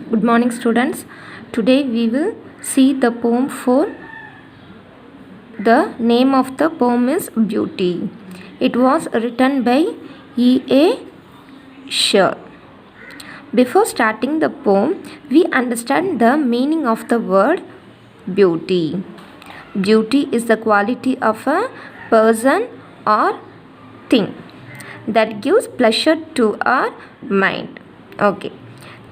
Good morning, students. Today we will see the poem for the name of the poem is Beauty. It was written by E.A. Sher. Before starting the poem, we understand the meaning of the word beauty. Beauty is the quality of a person or thing that gives pleasure to our mind. Okay.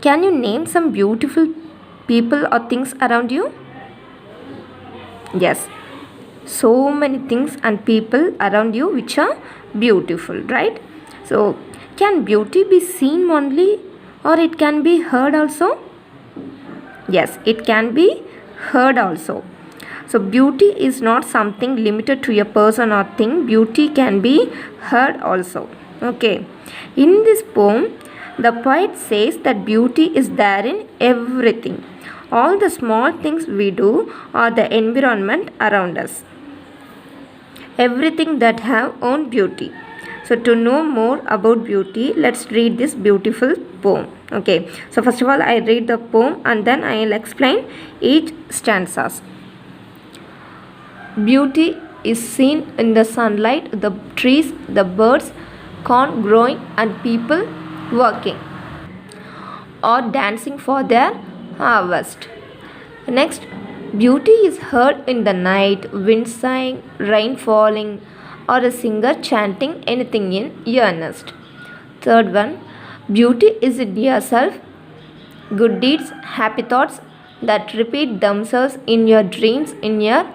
Can you name some beautiful people or things around you? Yes. So many things and people around you which are beautiful, right? So, can beauty be seen only or it can be heard also? Yes, it can be heard also. So, beauty is not something limited to a person or thing. Beauty can be heard also. Okay. In this poem, the poet says that beauty is there in everything. All the small things we do or the environment around us. Everything that have own beauty. So to know more about beauty, let's read this beautiful poem. Okay. So first of all, I read the poem and then I will explain each stanzas. Beauty is seen in the sunlight, the trees, the birds, corn growing and people working or dancing for their harvest. Next, beauty is heard in the night, wind sighing, rain falling, or a singer chanting anything in earnest. Third one, beauty is in yourself, good deeds, happy thoughts that repeat themselves in your dreams, in your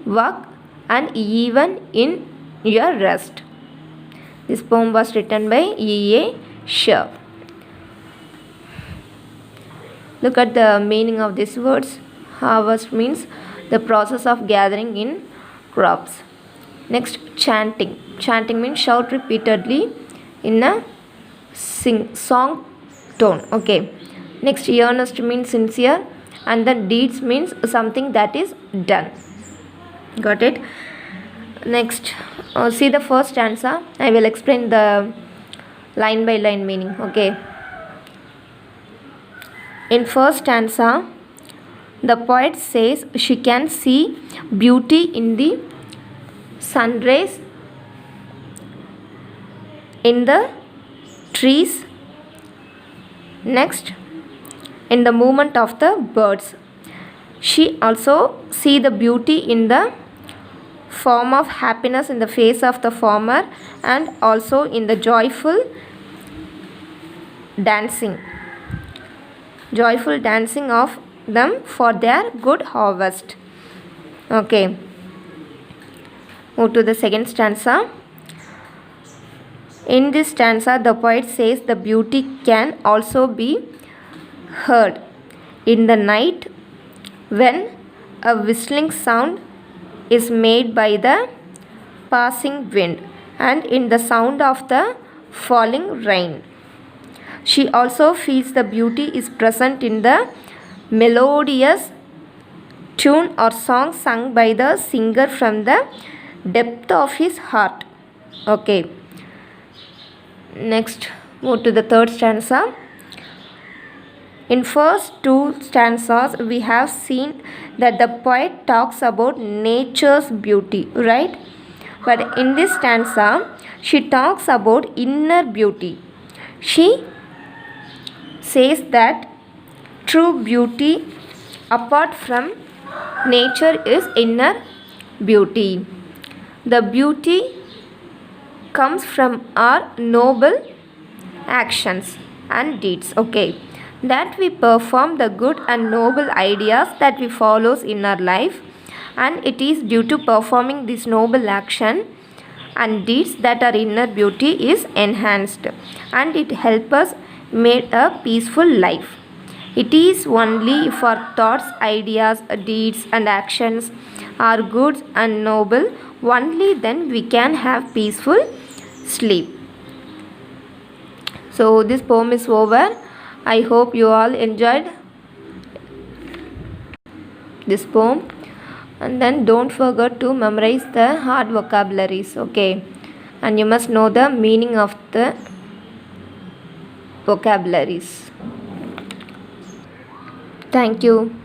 work, and even in your rest. This poem was written by E.A. Sher. Look at the meaning of these words. Harvest means the process of gathering in crops. Next, chanting. Chanting means shout repeatedly in a song tone. Okay. Next, earnest means sincere, and then deeds means something that is done. Got it? Next, see the first stanza. I will explain the line by line meaning. Okay. In first stanza, the poet says she can see beauty in the sun rays, in the trees, next in the movement of the birds. She also see the beauty in the form of happiness in the face of the farmer and also in the joyful dancing of them for their good harvest. Okay. Move to the second stanza. In this stanza, the poet says the beauty can also be heard in the night when a whistling sound is made by the passing wind and in the sound of the falling rain. She also feels the beauty is present in the melodious tune or song sung by the singer from the depth of his heart. Okay. Next, move to the third stanza. In first two stanzas, we have seen that the poet talks about nature's beauty, right? But in this stanza, she talks about inner beauty. She says that true beauty apart from nature is inner beauty. The beauty comes from our noble actions and deeds, okay, that we perform the good and noble ideas that we follows in our life, and it is due to performing this noble action and deeds that our inner beauty is enhanced and it helps us make a peaceful life. It is only if our thoughts, ideas, deeds and actions are good and noble, only then we can have peaceful sleep. So this poem is over. I hope you all enjoyed this poem, and then don't forget to memorize the hard vocabularies, okay, and you must know the meaning of the vocabularies. Thank you.